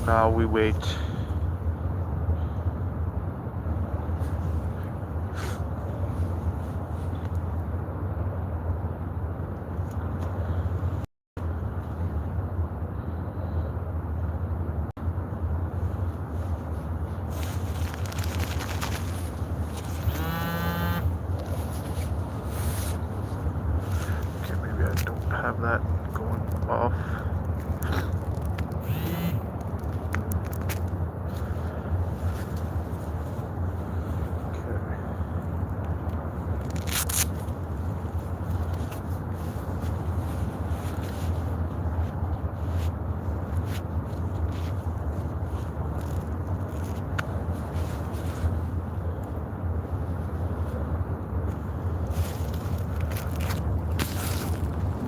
Now we wait. Okay, maybe I don't have that going off.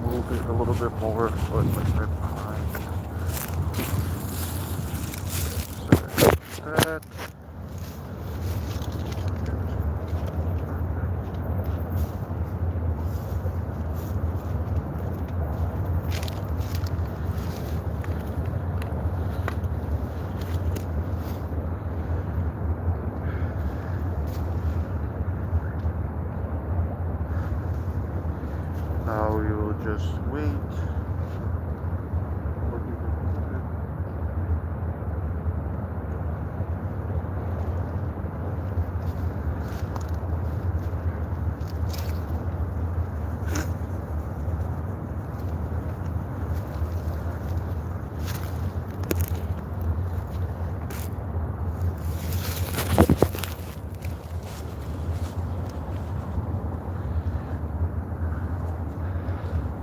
Move it a little bit more, but like right behind. So that. Now we will just wait.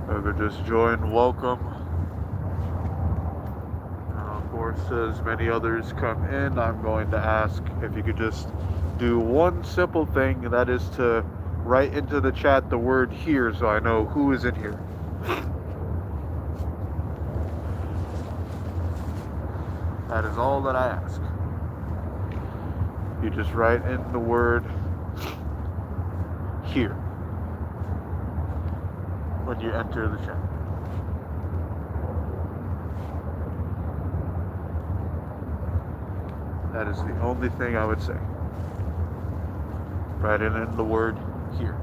Whoever just joined, welcome. Of course, as many others come in, I'm going to ask if you could just do one simple thing, and that is to write into the chat the word "here" so I know who is in here. That is all that I ask. You just write in the word "here" when you enter the chat. That is the only thing I would say. Write in the word "here."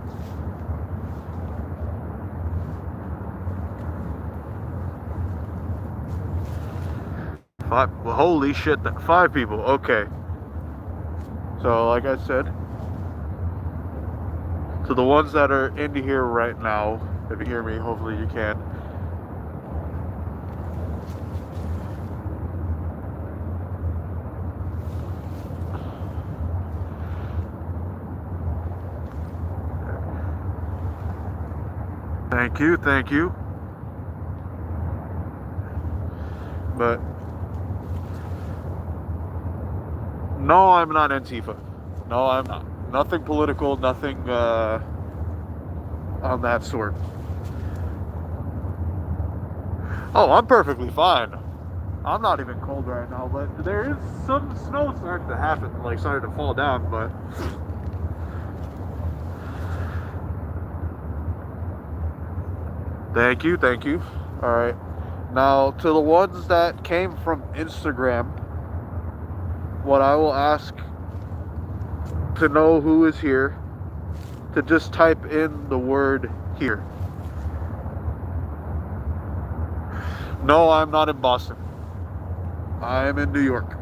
Five, well, holy shit, 5 people, okay. So, like I said, to the ones that are in here right now, if you hear me, hopefully you can. Thank you, thank you. But no, I'm not Antifa. No, I'm not. Nothing political, nothing on that sort. Oh, I'm perfectly fine. I'm not even cold right now, but there is some snow starting to happen, like starting to fall down, but thank you, thank you. All right. Now, to the ones that came from Instagram, what I will ask to know who is here, to just type in the word "here." No, I'm not in Boston. I am in New York.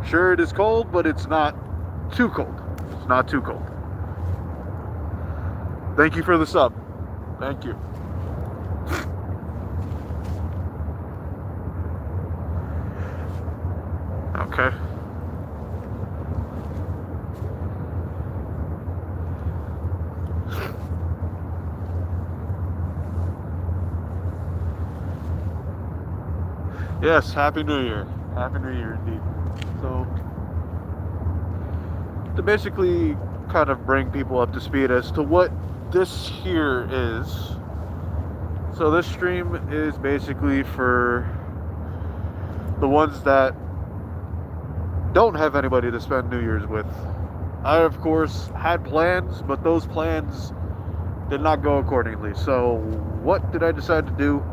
Sure, it is cold, but it's not too cold. It's not too cold. Thank you for the sub. Thank you. Okay. Yes, Happy New Year. Happy New Year indeed. So, to basically kind of bring people up to speed as to what this here is. So this stream is basically for the ones that don't have anybody to spend New Year's with. I, of course, had plans, but those plans did not go accordingly. So what did I decide to do?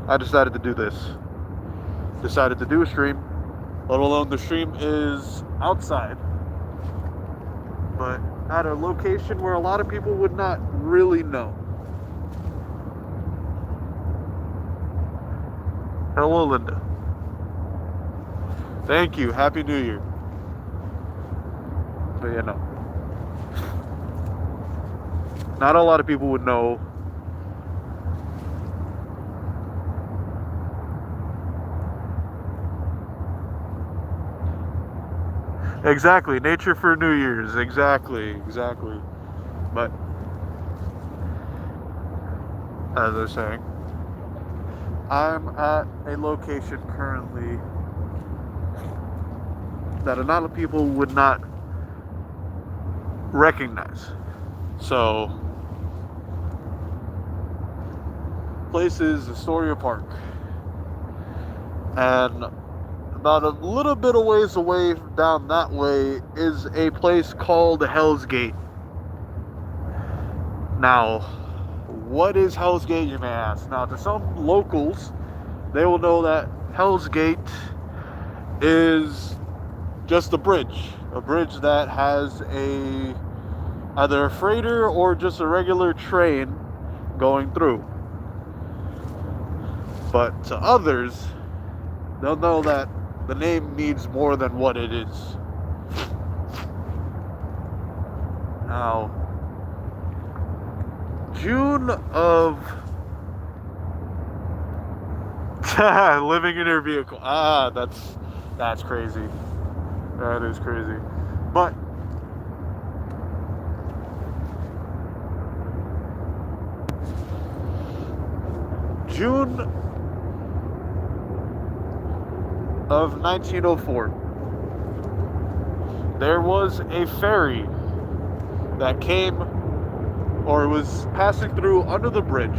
I decided to do this. decided to do a stream, let alone the stream is outside, but at a location where a lot of people would not really know. Hello, Linda. Thank you. Happy New Year. But yeah, no. Not a lot of people would know. Exactly. Nature for New Year's. Exactly. But as I was saying, I'm at a location currently that a lot of people would not recognize. So, place is Astoria Park, and about a little bit of ways away down that way is a place called Hell's Gate. Now, what is Hell's Gate, you may ask? Now, to some locals, they will know that Hell's Gate is just a bridge that has either a freighter or just a regular train going through. But to others, they'll know that the name means more than what it is. Now, June of living in your vehicle. That's crazy. That is crazy. But June of 1904, there was a ferry that came or was passing through under the bridge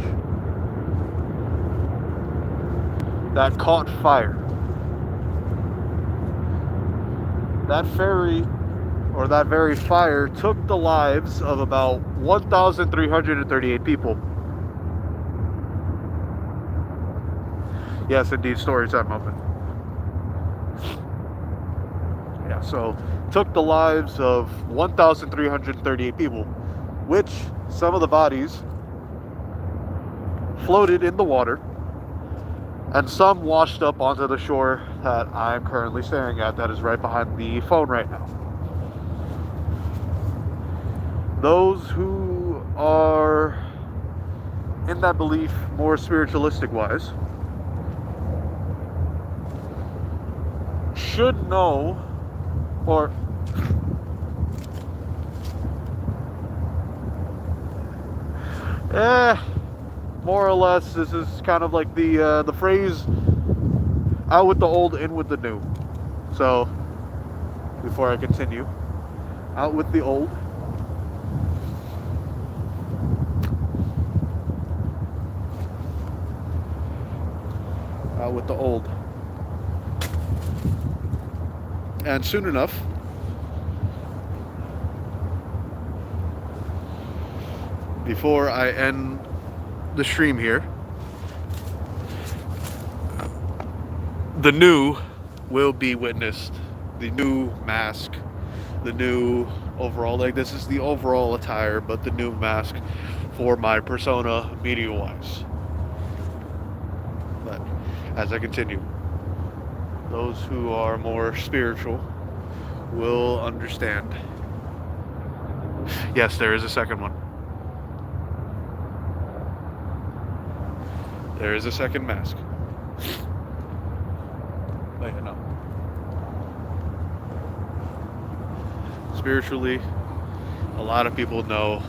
that caught fire. That ferry, or that very fire, took the lives of about 1,338 people. Yes, indeed, story time open. Yeah, so took the lives of 1,338 people, which some of the bodies floated in the water, and some washed up onto the shore that I'm currently staring at, that is right behind the phone right now. Those who are in that belief more spiritualistic wise should know, or more or less, this is kind of like the phrase, out with the old, in with the new. So, before I continue, out with the old, out with the old. And soon enough, before I end the stream here, the new will be witnessed. The new mask, the new overall, like this is the overall attire, but the new mask for my persona media wise. But as I continue, those who are more spiritual will understand. Yes, there is a second one. There is a second mask. But no. Spiritually, a lot of people know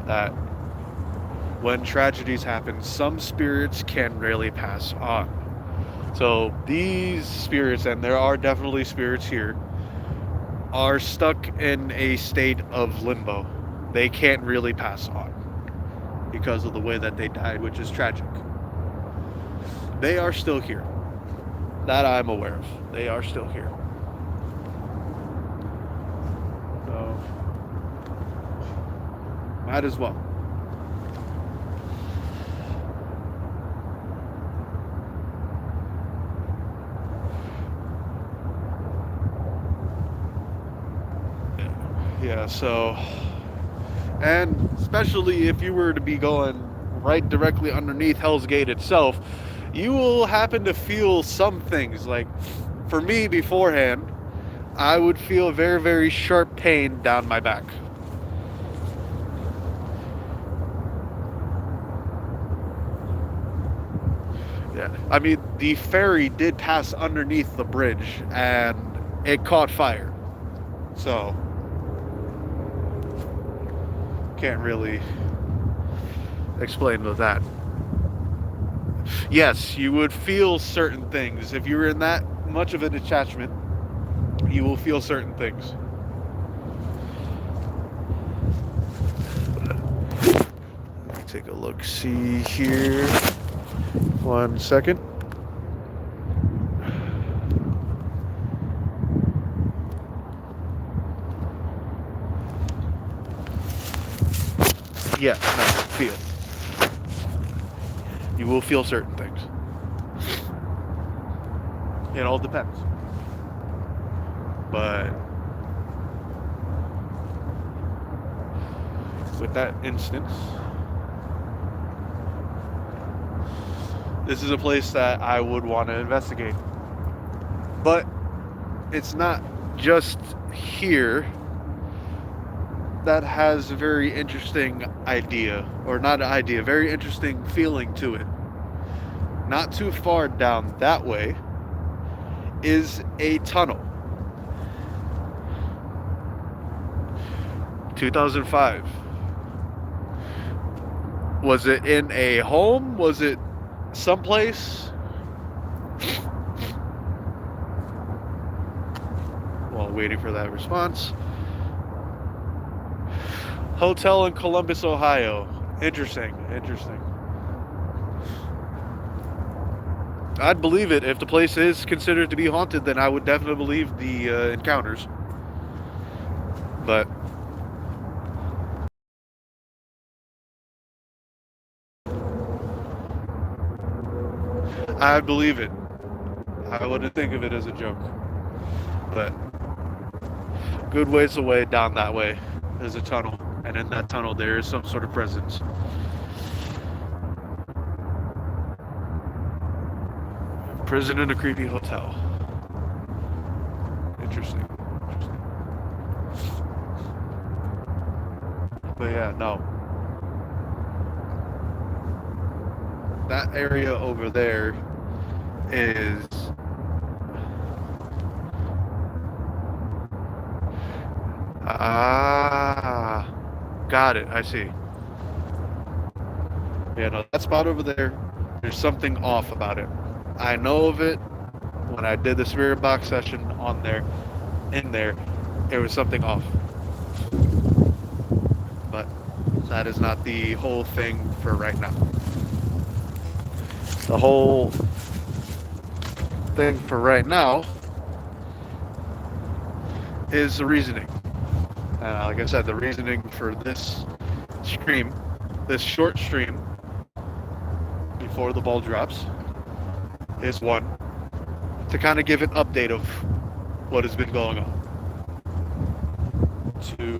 that when tragedies happen, some spirits can rarely pass on. So these spirits, and there are definitely spirits here, are stuck in a state of limbo. They can't really pass on because of the way that they died, which is tragic. They are still here. That I'm aware of. They are still here. So, might as well. Yeah, so, and especially if you were to be going right directly underneath Hell's Gate itself, you will happen to feel some things. Like, for me beforehand, I would feel very, very sharp pain down my back. Yeah, I mean, the ferry did pass underneath the bridge and it caught fire. So, can't really explain with that. Yes, you would feel certain things. If you were in that much of a detachment, you will feel certain things. Let me take a look, see here. 1 second. Yeah, no, feel. You will feel certain things. It all depends. But with that instance, this is a place that I would want to investigate. But it's not just here that has a very interesting idea, or not an idea, very interesting feeling to it. Not too far down that way is a tunnel. 2005. Was it in a home? Was it someplace? While waiting for that response. Hotel in Columbus, Ohio. Interesting. I'd believe it. If the place is considered to be haunted, then I would definitely believe the encounters. But I believe it. I wouldn't think of it as a joke. But good ways away down that way is a tunnel. And in that tunnel there is some sort of presence. Prison in a creepy hotel. Interesting. But yeah, no. That area over there is got it. I see. Yeah, no, that spot over there, there's something off about it. I know of it when I did the spirit box session on there. In there was something off. But that is not the whole thing for right now. The whole thing for right now is the reasoning. Like I said, the reasoning for this stream, this short stream before the ball drops, is one, to kind of give an update of what has been going on. To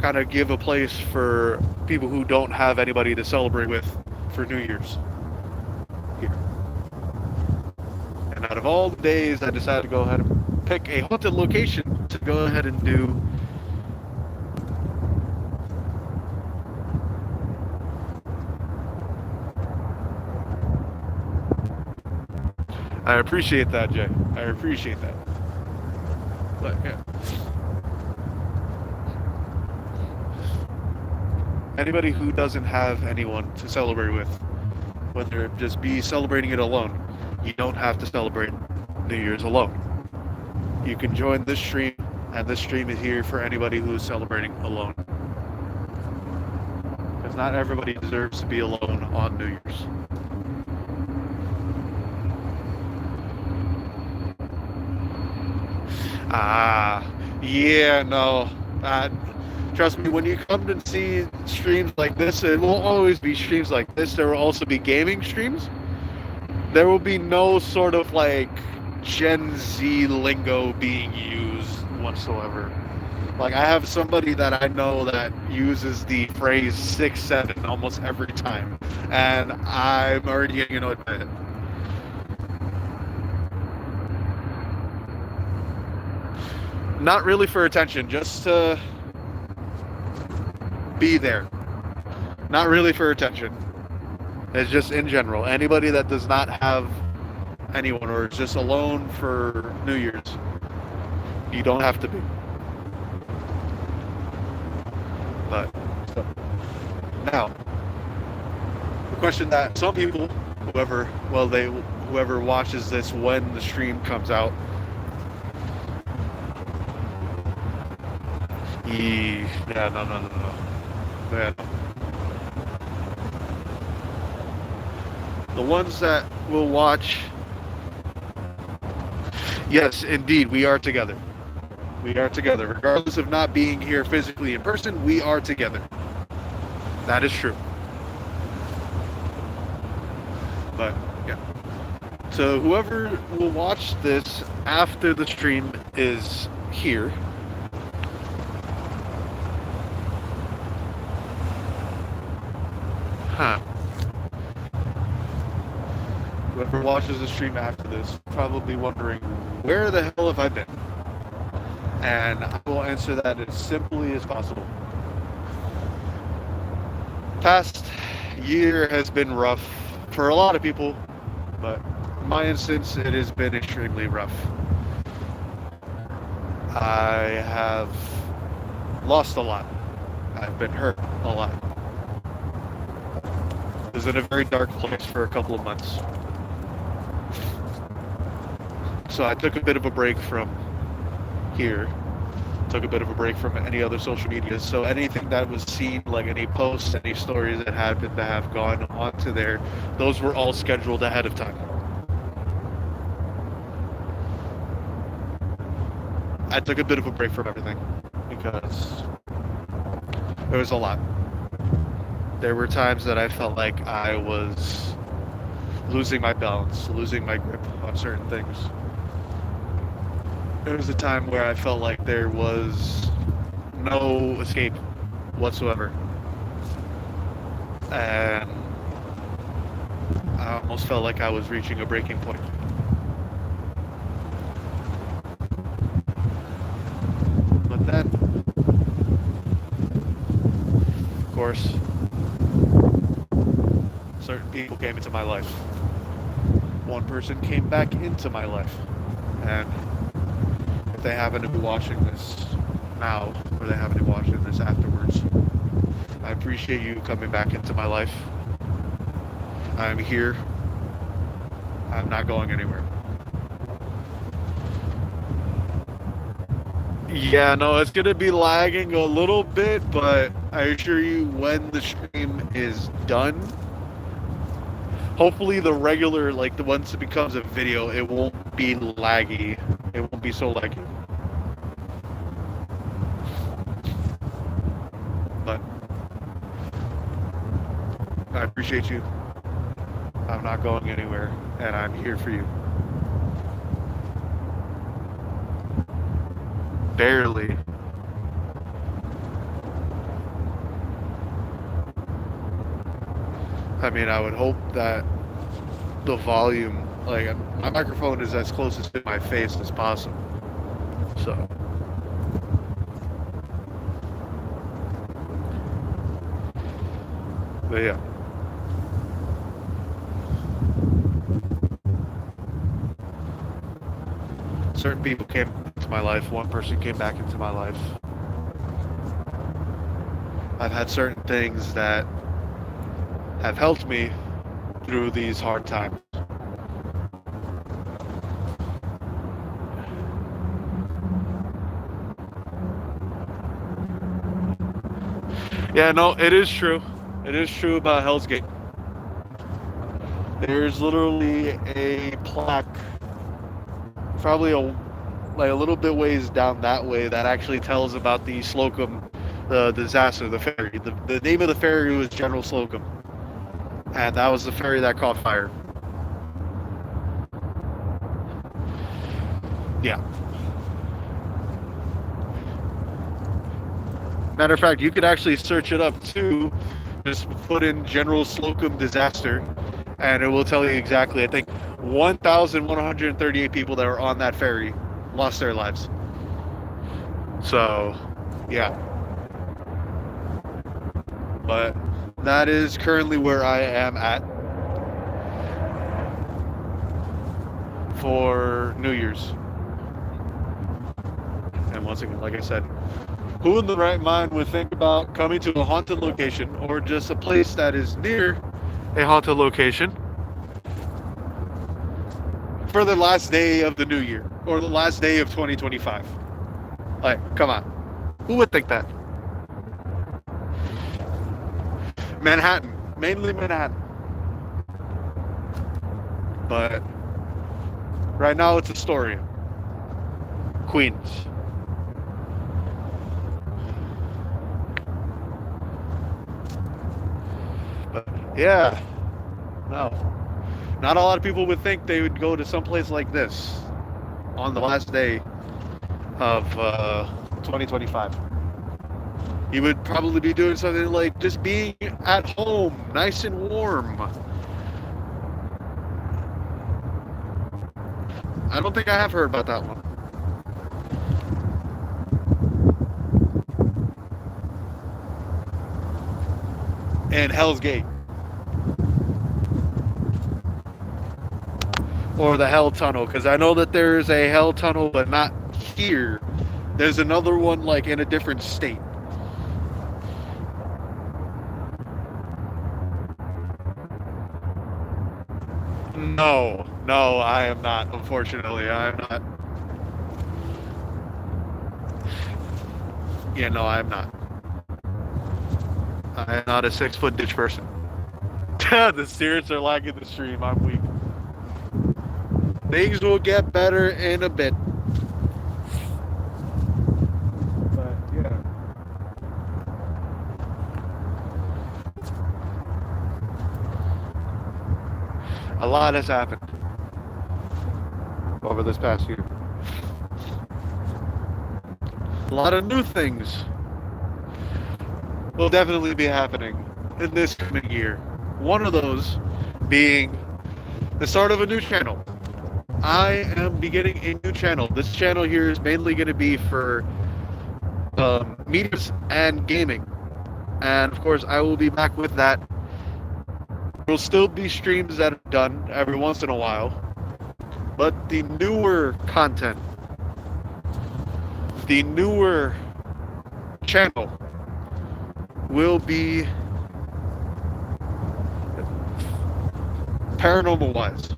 kind of give a place for people who don't have anybody to celebrate with for New Year's here. And out of all the days, I decided to go ahead and pick a haunted location to go ahead and do I appreciate that, Jay. I appreciate that. But yeah. Anybody who doesn't have anyone to celebrate with, whether it just be celebrating it alone, you don't have to celebrate New Year's alone. You can join this stream, and this stream is here for anybody who is celebrating alone. Because not everybody deserves to be alone on New Year's. Yeah, no. Trust me, when you come to see streams like this, it won't always be streams like this. There will also be gaming streams. There will be no sort of like Gen Z lingo being used none whatsoever. Like, I have somebody that I know that uses the phrase 6-7 almost every time, and I'm already getting annoyed by it. Not really for attention, just to be there. Not really for attention. It's just in general. Anybody that does not have anyone or is just alone for New Year's, you don't have to be. But so, now, the question that some people, whoever watches this when the stream comes out, no. Yeah. The ones that will watch, yes, indeed, we are together. We are together. Regardless of not being here physically in person, we are together. That is true. But, yeah. So whoever will watch this after the stream is here, whoever watches the stream after this, probably wondering, where the hell have I been? And I will answer that as simply as possible. Past year has been rough for a lot of people, but in my instance, it has been extremely rough. I have lost a lot. I've been hurt a lot. I was in a very dark place for a couple of months. So I took a bit of a break from here, took a bit of a break from any other social media. So anything that was seen, like any posts, any stories that happened to have gone onto there, those were all scheduled ahead of time. I took a bit of a break from everything because there was a lot. There were times that I felt like I was losing my balance, losing my grip on certain things. There was a time where I felt like there was no escape whatsoever. And I almost felt like I was reaching a breaking point. But then, of course, certain people came into my life. One person came back into my life. And if they happen to be watching this now, or they happen to be watching this afterwards, I appreciate you coming back into my life. I'm here. I'm not going anywhere. Yeah, no, it's going to be lagging a little bit, but I assure you when the stream is done, hopefully the regular, like the once it becomes a video, it won't be laggy. It won't be so laggy. But I appreciate you. I'm not going anywhere, and I'm here for you. Barely. I mean, I would hope that the volume, like my microphone is as close to my face as possible. So. But yeah. Certain people came into my life. One person came back into my life. I've had certain things that have helped me through these hard times. Yeah, no, it is true. It is true about Hell's Gate. There's literally a plaque, probably a little bit ways down that way, that actually tells about the Slocum, the disaster, the ferry. The name of the ferry was General Slocum, and that was the ferry that caught fire. Yeah. Matter of fact, you could actually search it up too. Just put in General Slocum disaster, and it will tell you exactly. I think 1,138 people that were on that ferry lost their lives. So, yeah. But that is currently where I am at for New Year's. And once again, like I said, who in the right mind would think about coming to a haunted location or just a place that is near a haunted location for the last day of the new year or the last day of 2025? Like, come on. Who would think that? Manhattan. Mainly Manhattan. But right now it's Astoria. Queens. But yeah. No. Not a lot of people would think they would go to some place like this on the last day of 2025. You would probably be doing something like just being at home, nice and warm. I don't think I have heard about that one. And Hell's Gate. Or the Hell Tunnel, because I know that there's a Hell Tunnel, but not here. There's another one like in a different state. No, I am not. Unfortunately, I am not. Yeah, no, I am not. I am not a 6-foot ditch person. The spirits are lagging the stream. I'm weak. Things will get better in a bit. But yeah. A lot has happened over this past year. A lot of new things will definitely be happening in this coming year. One of those being the start of a new channel. I am beginning a new channel. This channel here is mainly going to be for media and gaming. And of course, I will be back with that. There will still be streams that are done every once in a while. But the newer content, the newer channel will be paranormal wise.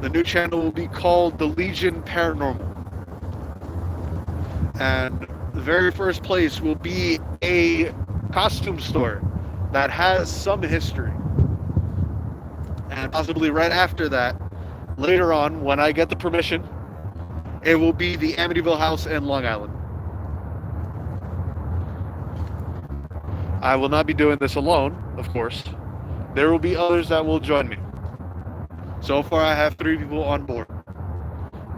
The new channel will be called The Legion Paranormal. And the very first place will be a costume store that has some history. And possibly right after that, later on, when I get the permission, it will be the Amityville House in Long Island. I will not be doing this alone, of course. There will be others that will join me. So far, I have 3 people on board.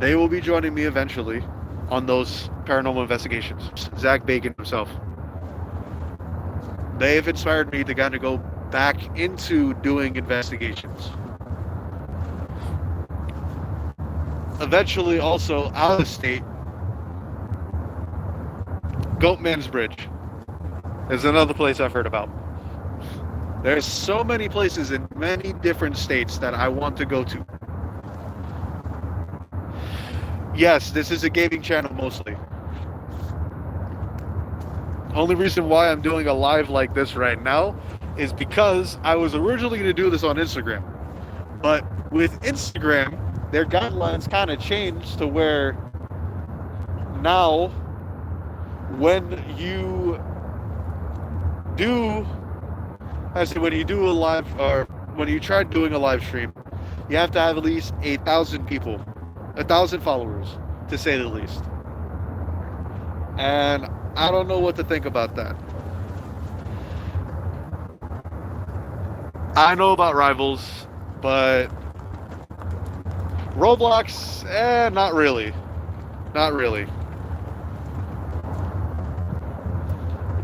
They will be joining me eventually on those paranormal investigations. Zach Bacon himself. They have inspired me to kind of go back into doing investigations. Eventually, also out of state, Goatman's Bridge is another place I've heard about. There's so many places in many different states that I want to go to. Yes, this is a gaming channel mostly. Only reason why I'm doing a live like this right now is because I was originally going to do this on Instagram. But with Instagram, their guidelines kind of changed to where now when you do a live, or when you try doing a live stream, you have to have at least 1,000 people, 1,000 followers, to say the least. And I don't know what to think about that. I know about Rivals, but Roblox, not really. Not really.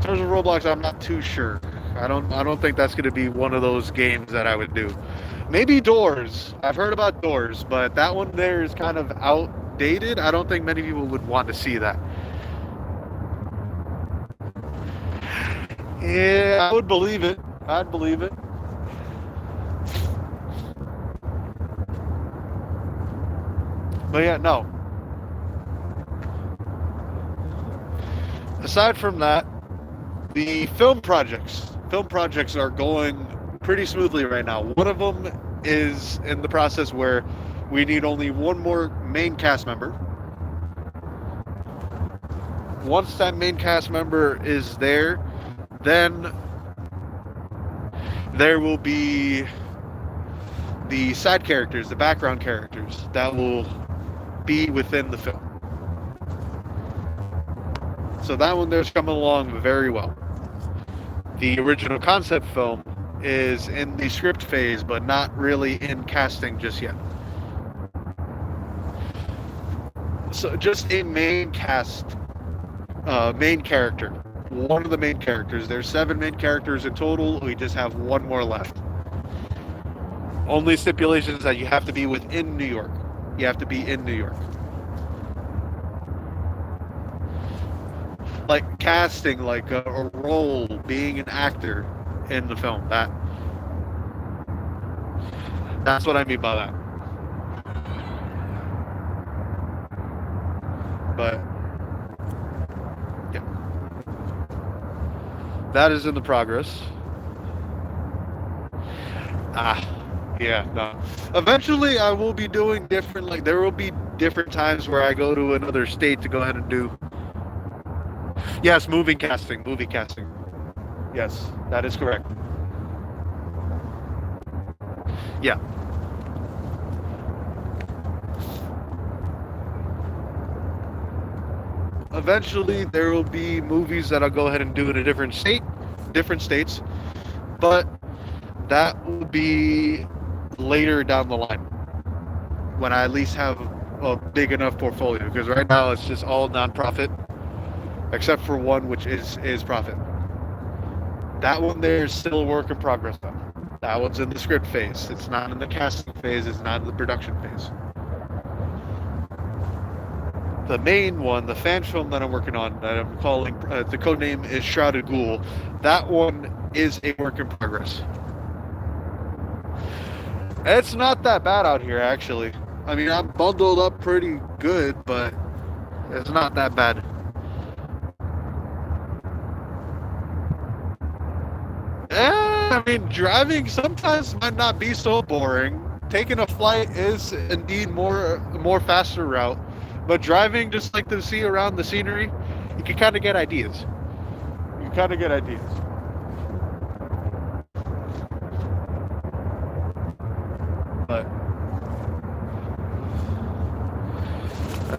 terms of Roblox, I'm not too sure. I don't think that's going to be one of those games that I would do. Maybe Doors. I've heard about Doors, but that one there is kind of outdated. I don't think many people would want to see that. Yeah, I would believe it. I'd believe it. But yeah, no. Aside from that, the film projects are going pretty smoothly right now. One of them is in the process where we need only one more main cast member. Once that main cast member is there, then there will be the side characters, the background characters that will be within the film. So that one there's coming along very well. The original concept film is in the script phase, but not really in casting just yet. So just a main cast, main character. One of the main characters. There's 7 main characters in total. We just have one more left. Only stipulation is that you have to be within New York. You have to be in New York. Like casting, like a role, being an actor in the film. That's what I mean by that. But yeah, that is in the progress. Yeah, no. Eventually, I will be doing different. Like there will be different times where I go to another state to go ahead and do. Yes, movie casting. Yes, that is correct. Yeah. Eventually, there will be movies that I'll go ahead and do in a different states, but that will be later down the line when I at least have a big enough portfolio. Because right now it's just all nonprofit, except for one which is profit. That one there is still a work in progress though. That one's in the script phase. It's not in the casting phase. It's not in the production phase. The main one, the fan film that I'm working on, that I'm calling, the code name is Shrouded Ghoul. That one is a work in progress. It's not that bad out here, actually. I mean, I'm bundled up pretty good, but it's not that bad. I mean, driving sometimes might not be so boring. Taking a flight is indeed more faster route, but driving just like to see around the scenery, you can kind of get ideas. But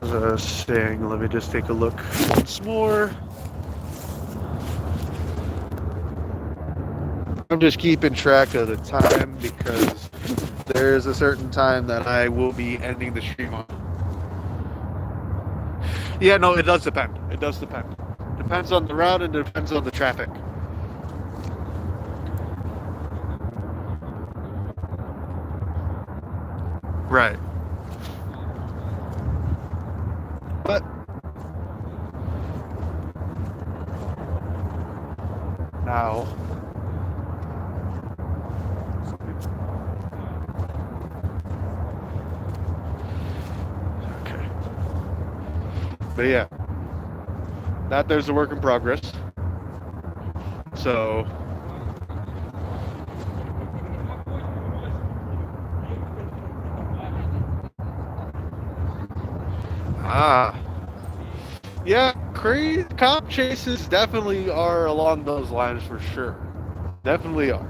as I was saying, let me just take a look once more. I'm just keeping track of the time because there's a certain time that I will be ending the stream on. Yeah, no, it does depend. Depends on the route and depends on the traffic. Right. But now, okay. But yeah, that there's a work in progress. So yeah, crazy cop chases definitely are along those lines for sure. Definitely are.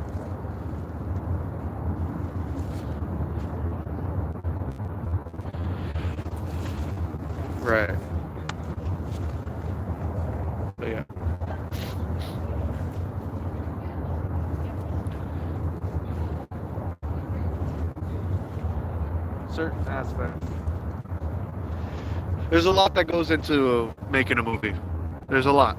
Right. But yeah. Certain aspects. There's a lot that goes into making a movie. There's a lot.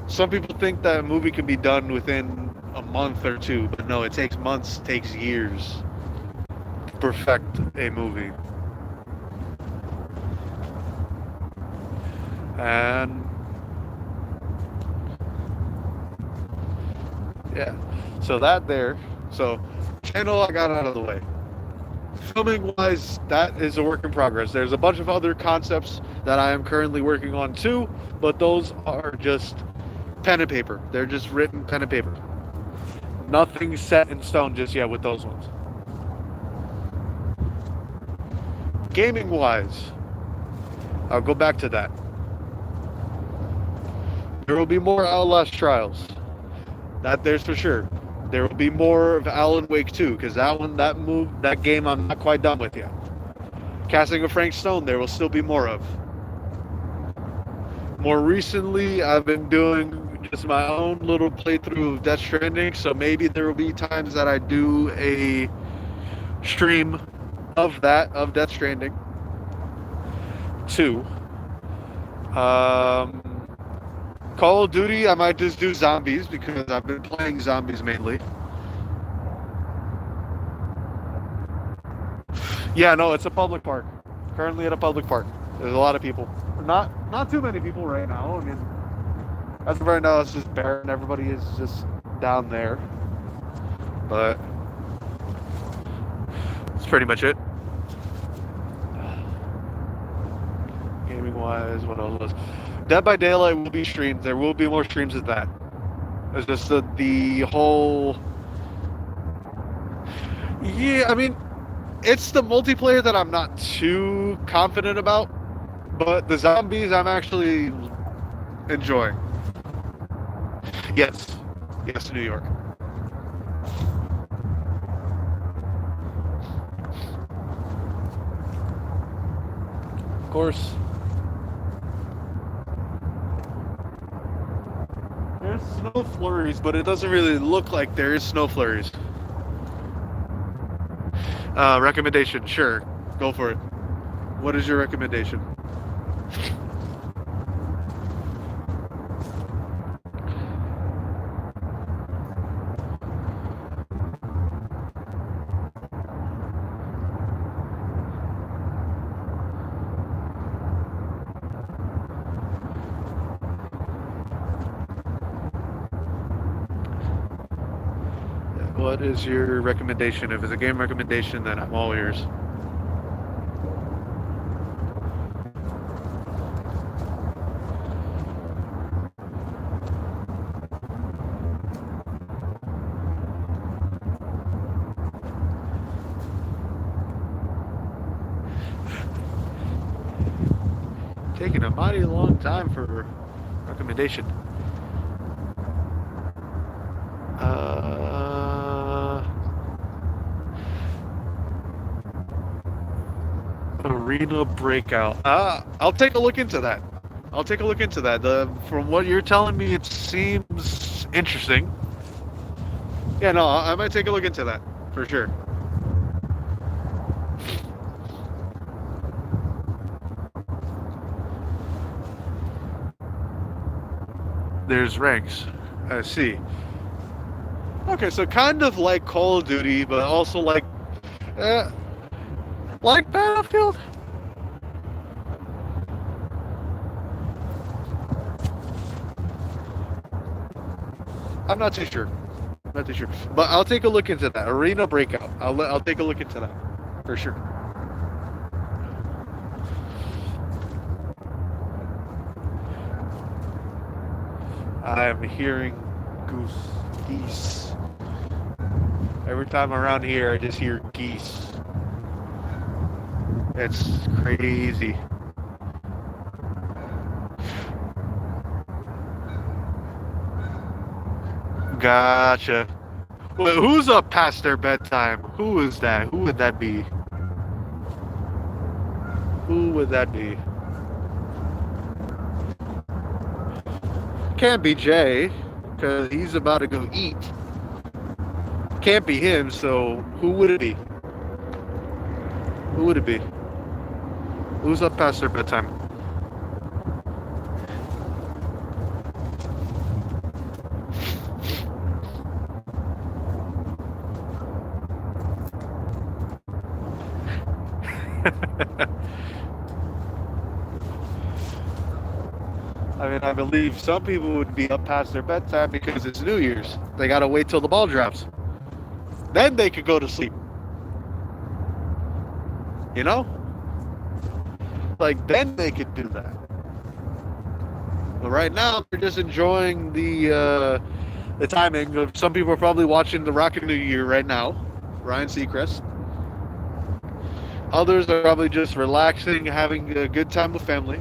Some people think that a movie can be done within a month or two, but no, it takes months, takes years to perfect a movie. And yeah, so that there. So channel I got out of the way. Filming wise, that is a work in progress. There's a bunch of other concepts that I am currently working on too, but those are just pen and paper. They're just written pen and paper. Nothing set in stone just yet with those ones. Gaming wise, I'll go back to that. There will be more Outlast Trials. That there's for sure. There will be more of Alan Wake 2, because that game I'm not quite done with yet. Casting of Frank Stone, there will still be more of. More recently, I've been doing just my own little playthrough of Death Stranding, so maybe there will be times that I do a stream of Death Stranding 2. Call of Duty, I might just do zombies because I've been playing zombies mainly. Yeah, no, it's a public park. Currently at a public park. There's a lot of people. Not too many people right now. I mean, as of right now, it's just barren. Everybody is just down there. But that's pretty much it. Gaming wise, what else was? Dead by Daylight will be streamed. There will be more streams of that. It's just the whole. Yeah, I mean, it's the multiplayer that I'm not too confident about, but the zombies I'm actually enjoying. Yes, New York. Of course. There's snow flurries, but it doesn't really look like there is snow flurries. Recommendation, sure. Go for it. What is your recommendation? What is your recommendation? If it's a game recommendation, then I'm all ears. Taking a mighty long time for recommendation. Arena Breakout. I'll take a look into that. From what you're telling me, it seems interesting. Yeah, no, I might take a look into that for sure. There's ranks. I see. Okay, so kind of like Call of Duty, but also like Battlefield. I'm not too sure. But I'll take a look into that. Arena Breakout. I'll take a look into that for sure. I am hearing geese. Every time around here, I just hear geese. It's crazy. Gotcha. Well, who's up past their bedtime? Who is that? Who would that be? Can't be Jay, because he's about to go eat. Can't be him, so who would it be? Who's up past their bedtime? I mean, I believe some people would be up past their bedtime because it's New Year's. They gotta wait till the ball drops. Then they could go to sleep. You know? Like, then they could do that. But right now, they're just enjoying the timing of some people are probably watching the Rocket New Year right now. Ryan Seacrest. Others are probably just relaxing, having a good time with family.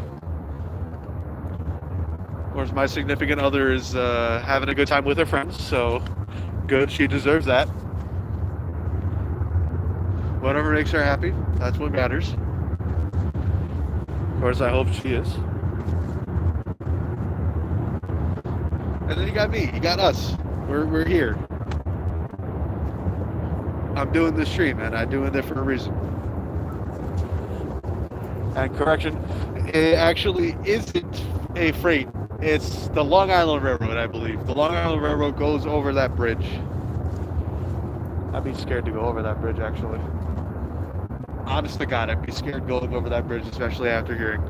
Of course, my significant other is having a good time with her friends, so good, she deserves that. Whatever makes her happy, that's what matters. Of course, I hope she is. And then you got me, you got us. We're here. I'm doing this stream, and I'm doing it for a reason. And correction, it actually isn't a freight. It's the Long Island Railroad, I believe. The Long Island Railroad goes over that bridge. I'd be scared to go over that bridge, actually. Honest to God, I'd be scared going over that bridge, especially after hearing.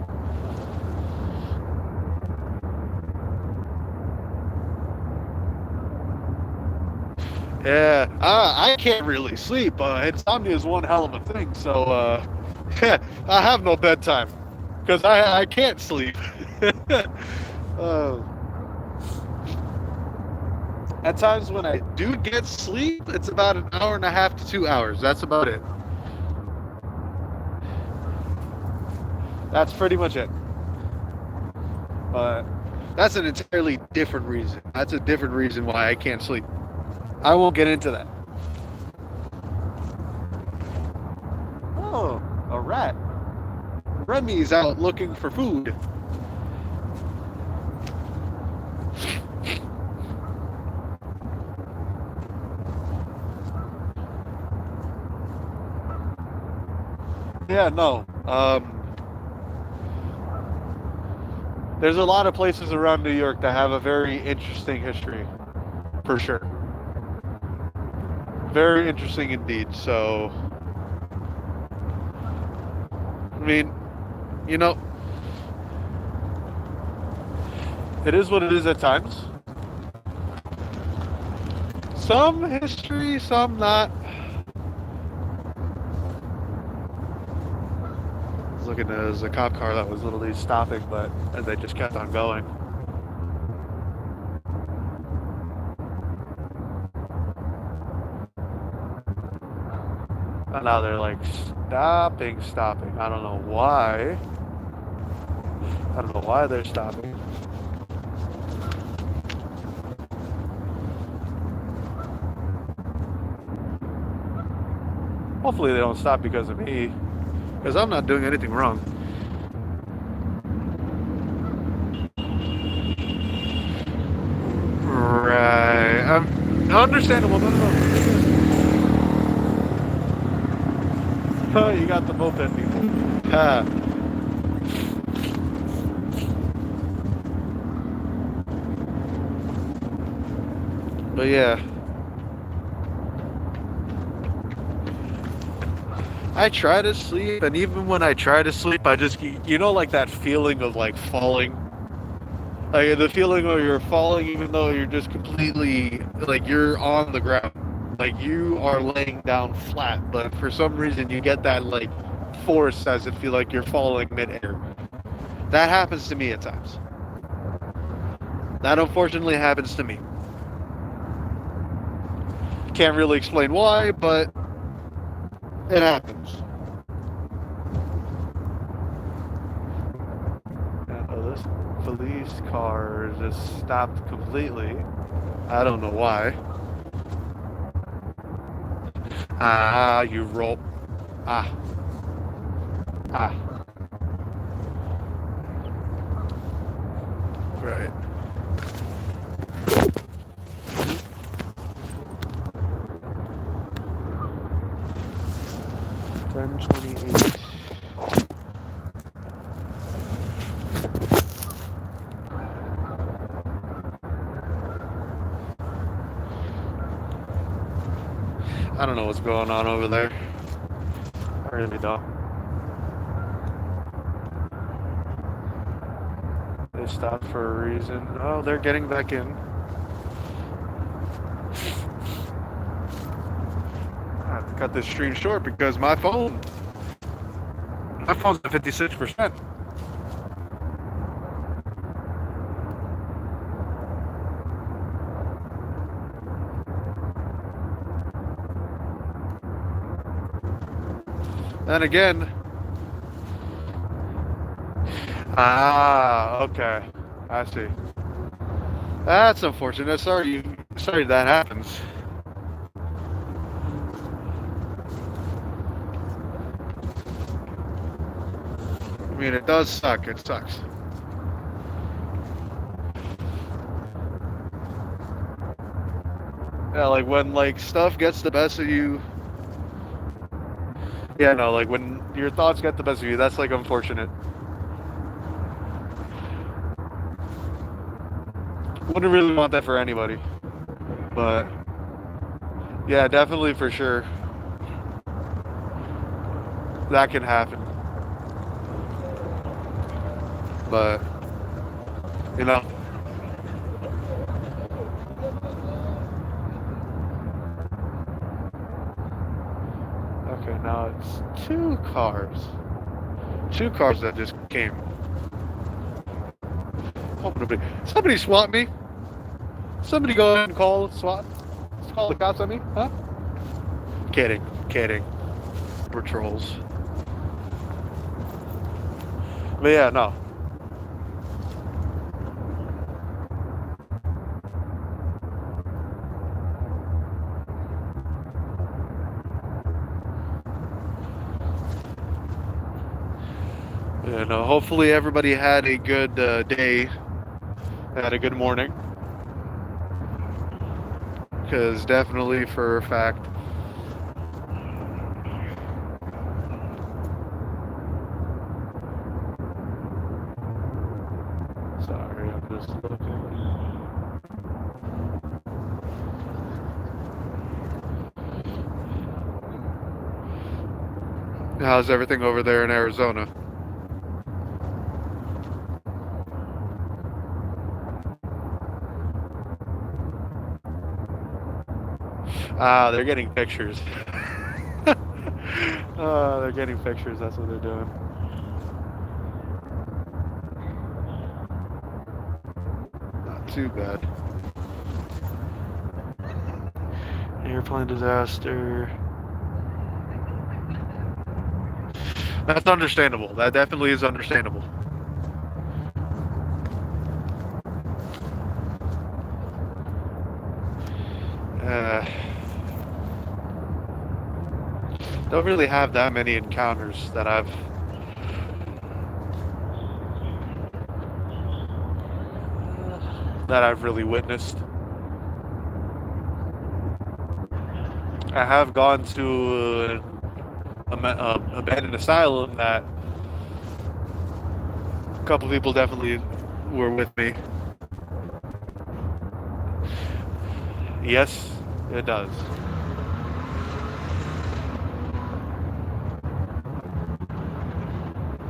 Yeah, I can't really sleep. Insomnia is one hell of a thing, so I have no bedtime because I can't sleep. At times when I do get sleep, it's about an hour and a half to 2 hours. That's about it. That's pretty much it. But that's an entirely different reason. That's a different reason why I can't sleep. I won't get into that. Oh, a rat. Remy's out looking for food. Yeah, no. There's a lot of places around New York that have a very interesting history, for sure. Very interesting indeed. So, I mean, you know, it is what it is at times. Some history, some not. I was looking, there was a cop car that was literally stopping, but they just kept on going. And now they're like stopping. I don't know why. I don't know why they're stopping. Hopefully they don't stop because of me, because I'm not doing anything wrong. Right. Understandable. No. Oh, you got the moped people. Ha. But yeah. I try to sleep, and even when I try to sleep, I just, you know, like that feeling of like falling. Like the feeling where you're falling even though you're just completely, like you're on the ground. Like you are laying down flat, but for some reason you get that like force as if you like you're falling midair. That happens to me at times. That unfortunately happens to me. Can't really explain why, but it happens. And this police car just stopped completely. I don't know why. Ah, you roll. Ah. Right. $10.28. I don't know what's going on over there. I really don't. They stopped for a reason. Oh, they're getting back in. I have to cut this stream short because my phone's at 56%. And again, okay, I see. That's unfortunate. Sorry that happens. I mean, it does suck. It sucks. Yeah, like when like stuff gets the best of you. Yeah, no, like when your thoughts get the best of you, that's like unfortunate. Wouldn't really want that for anybody. But yeah, definitely for sure. That can happen. But you know. Okay, now it's two cars. Two cars that just came. Somebody swat me. Somebody go ahead and call SWAT. Call the cops on me, huh? Kidding. Patrols. But yeah, no. You know, hopefully everybody had a good day, had a good morning. Because definitely for a fact, sorry, I'm just looking. How's everything over there in Arizona? They're getting pictures. They're getting pictures, that's what they're doing. Not too bad. Airplane disaster. That's understandable. That definitely is understandable. Don't really have that many encounters that I've really witnessed. I have gone to an abandoned asylum that a couple people definitely were with me. Yes, it does.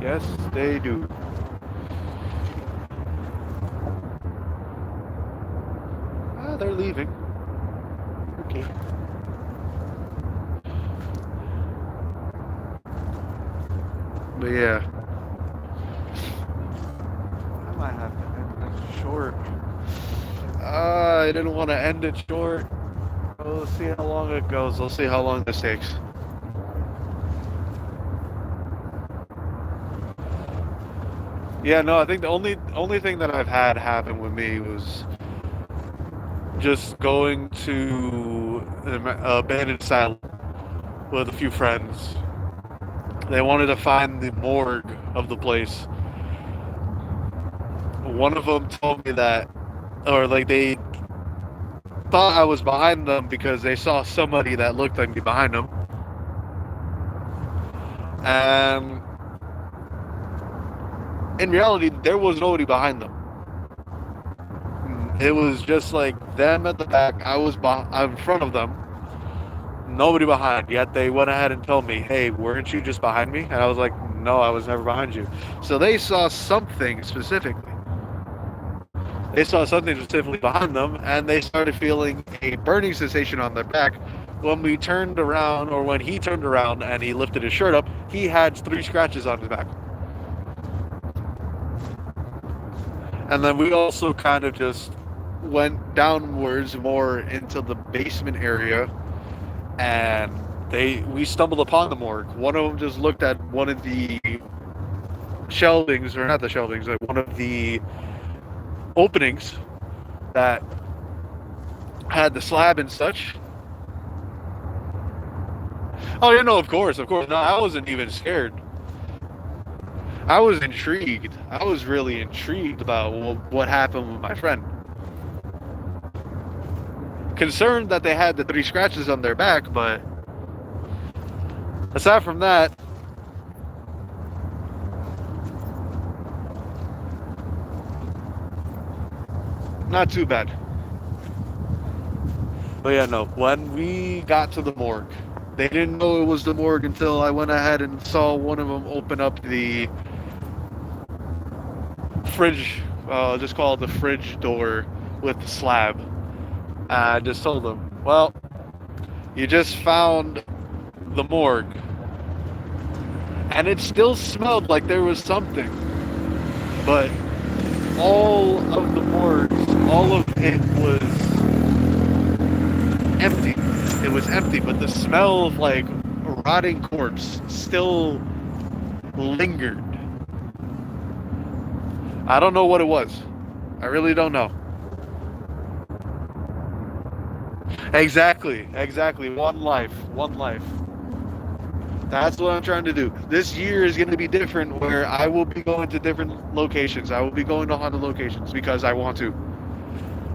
Yes, they do. They're leaving. Okay. But yeah. I might have to end this short. I didn't want to end it short. We'll see how long it goes. We'll see how long this takes. Yeah, no, I think the only thing that I've had happen with me was just going to an abandoned asylum with a few friends. They wanted to find the morgue of the place. One of them told me that, or like they thought I was behind them because they saw somebody that looked like me behind them. And in reality, there was nobody behind them. It was just like them at the back. I was in front of them. Nobody behind. Yet they went ahead and told me, "Hey, weren't you just behind me?" And I was like, "No, I was never behind you." So they saw something specifically. They saw something specifically behind them, and they started feeling a burning sensation on their back. When we turned around, or when he turned around and he lifted his shirt up, he had 3 scratches on his back. And then we also kind of just went downwards more into the basement area, and we stumbled upon the morgue. One of them just looked at one of the shelvings, or not the shelvings, like one of the openings that had the slab and such. Oh, yeah, no, of course. No, I wasn't even scared. I was intrigued. I was really intrigued about what happened with my friend. Concerned that they had the 3 scratches on their back, but aside from that, not too bad. But yeah, no, when we got to the morgue, they didn't know it was the morgue until I went ahead and saw one of them open up the fridge, just call it the fridge door with the slab. I just told them, well, you just found the morgue. And it still smelled like there was something. But all of the morgues, all of it was empty. It was empty, but the smell of like a rotting corpse still lingered. I don't know what it was. I really don't know. Exactly. One life. That's what I'm trying to do. This year is going to be different, where I will be going to different locations. I will be going to haunted locations because I want to.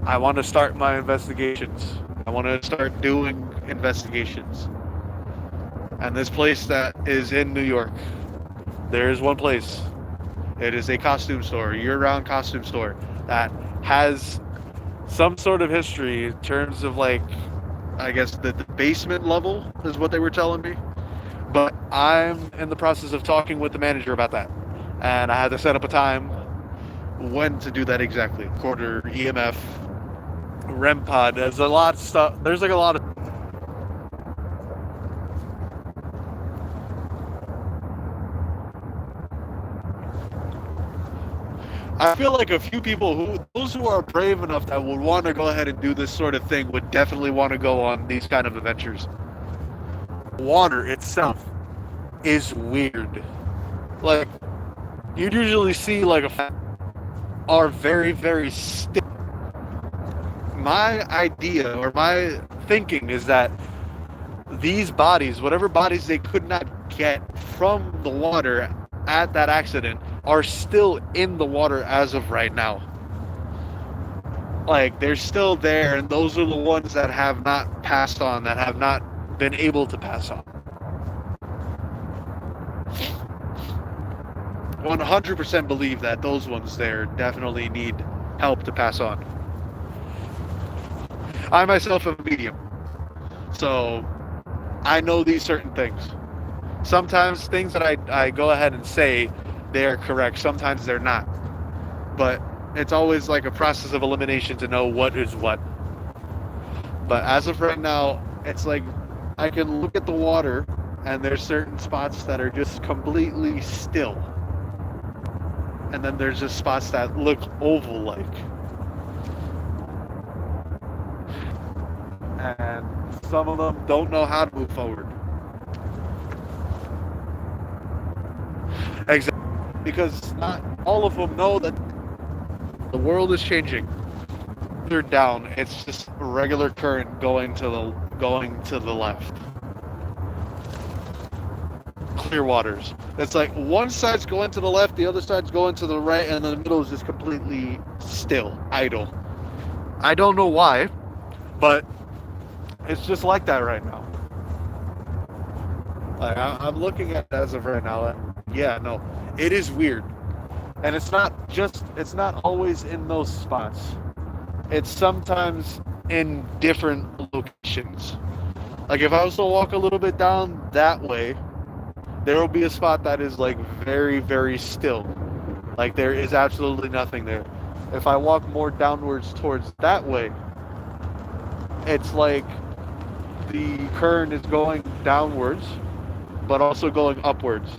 I want to start my investigations. I want to start doing investigations. And this place that is in New York, there is one place. It is a costume store, year-round costume store that has some sort of history in terms of, like, I guess the basement level is what they were telling me. But I'm in the process of talking with the manager about that. And I had to set up a time when to do that exactly. Quarter, EMF, REM pod. There's a lot of stuff. There's like a lot of... I feel like a few people, those who are brave enough that would want to go ahead and do this sort of thing, would definitely want to go on these kind of adventures. Water itself is weird. Like, you'd usually see like are very, very still. My idea or my thinking is that these bodies, whatever bodies they could not get from the water at that accident, are still in the water as of right now. Like, they're still there, and those are the ones that have not passed on, that have not been able to pass on. 100% believe that those ones there definitely need help to pass on. I myself am a medium, so I know these certain things. Sometimes things that I go ahead and say, they're correct. Sometimes they're not. But it's always like a process of elimination to know what is what. But as of right now, it's like I can look at the water and there's certain spots that are just completely still. And then there's just spots that look oval-like. And some of them don't know how to move forward. Exactly. Because not all of them know that the world is changing. They're down. It's just a regular current going to the left. Clear waters. It's like one side's going to the left, the other side's going to the right, and the middle is just completely still, idle. I don't know why, but it's just like that right now. Like, I'm looking at it as of right now, and yeah, no, it is weird. And it's not always in those spots. It's sometimes in different locations. Like, if I was to walk a little bit down that way, there will be a spot that is like very, very still. Like, there is absolutely nothing there. If I walk more downwards towards that way, it's like the current is going downwards, but also going upwards.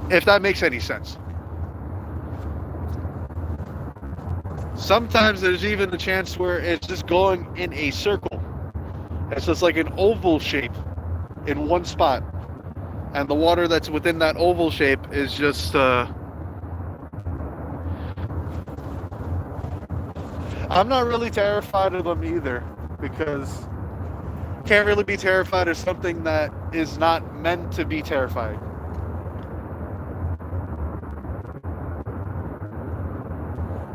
If that makes any sense. Sometimes there's even a chance where it's just going in a circle. It's just like an oval shape in one spot. And the water that's within that oval shape is just I'm not really terrified of them either, because can't really be terrified of something that is not meant to be terrifying.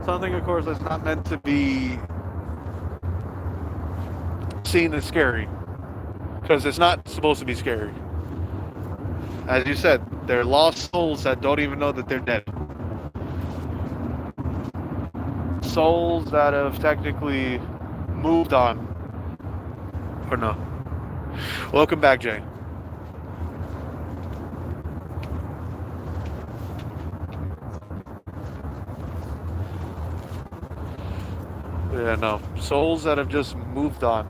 Something, of course, that's not meant to be seen as scary, because it's not supposed to be scary. As you said, they're lost souls that don't even know that they're dead. Souls that have technically moved on. Or no. Welcome back, Jay. Yeah, no. Souls that have just moved on.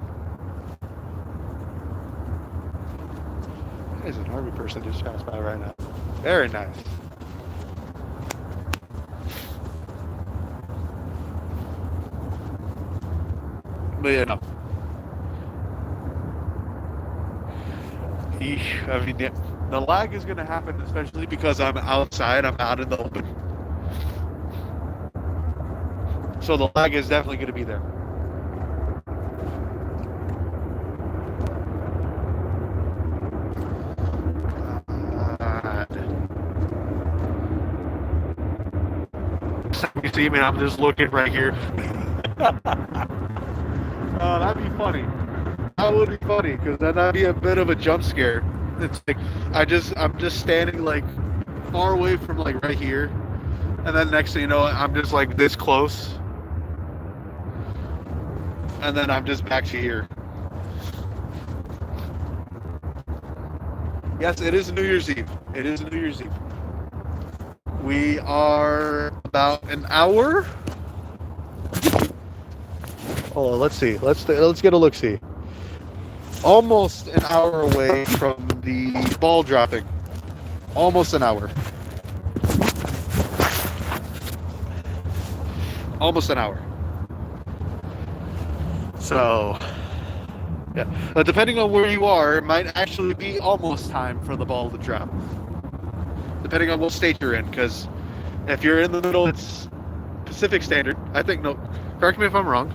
There's an army person just passed by right now. Very nice. But yeah, no. I mean, yeah, the lag is going to happen, especially because I'm outside. I'm out in the open. So the lag is definitely going to be there. You see me? I'm just looking right here. That'd be funny. That would be funny, because then that'd be a bit of a jump scare. It's like I'm just standing like far away from like right here, and then next thing you know, I'm just like this close, and then I'm just back to here. Yes, it is New Year's Eve. It is New Year's Eve. We are about an hour. Oh, let's see. Let's get a look-see. Almost an hour away from the ball dropping. Almost an hour. Almost an hour. So, yeah. Depending on where you are, it might actually be almost time for the ball to drop. Depending on what state you're in, because if you're in the middle, it's Pacific Standard. I think, no, correct me if I'm wrong.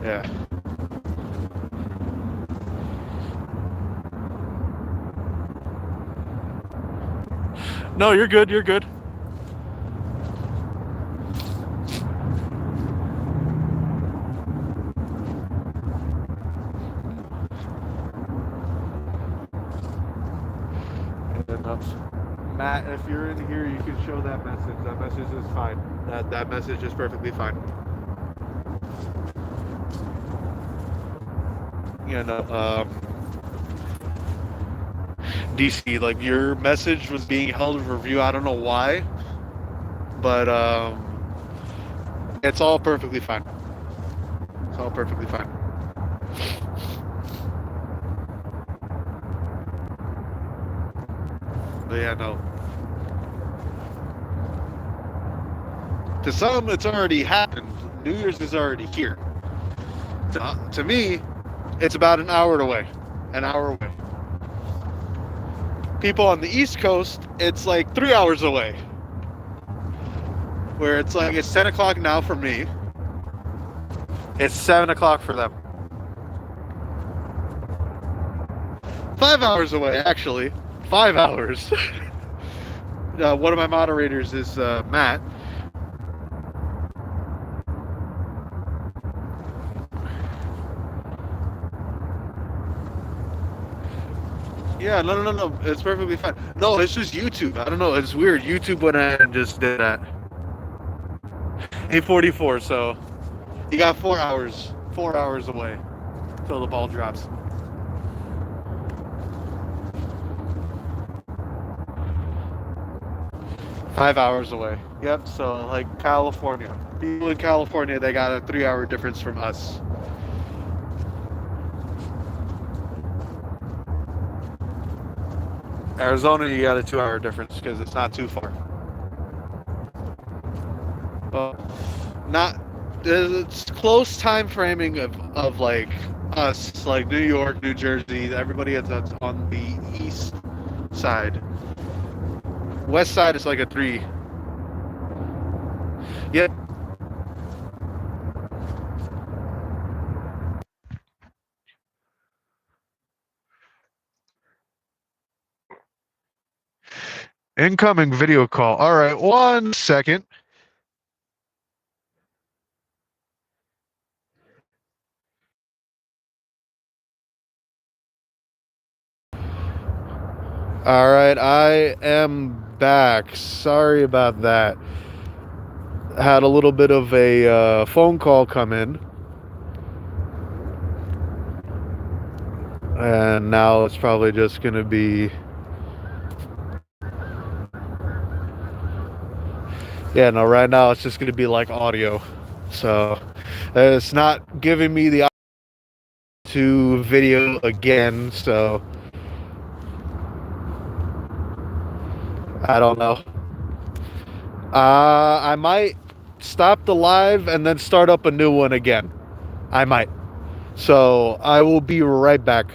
Yeah. No, you're good. You're good. Matt, if you're in here, you can show that message. That message is fine. That message is perfectly fine. You know, DC, like your message was being held in review. I don't know why, but it's all perfectly fine. It's all perfectly fine. But yeah, no. To some, it's already happened. New Year's is already here. To me, it's about an hour away. An hour away. People on the East Coast, it's like 3 hours away. Where it's like, it's 10 o'clock now for me. It's 7 o'clock for them. 5 hours away, actually. 5 hours. one of my moderators is Matt. Yeah, no. It's perfectly fine. No, it's just YouTube. I don't know. It's weird. YouTube went ahead and just did that. 8:44. So you got 4 hours. 4 hours away till the ball drops. Five hours away. Yep. So like California. People in California, they got a 3-hour difference from us. Arizona, you got a 2-hour difference because it's not too far. But not. It's close time framing of like us, like New York, New Jersey. Everybody that's on the east side. West side is like a 3. Yep. Incoming video call. All right, 1 second. All right, I am back. Sorry about that. Had a little bit of a phone call come in. And now it's probably just going to be... Yeah, no, right now it's just going to be like audio. So it's not giving me the option to video again, so I don't know. I might stop the live and then start up a new one again. I might. So I will be right back.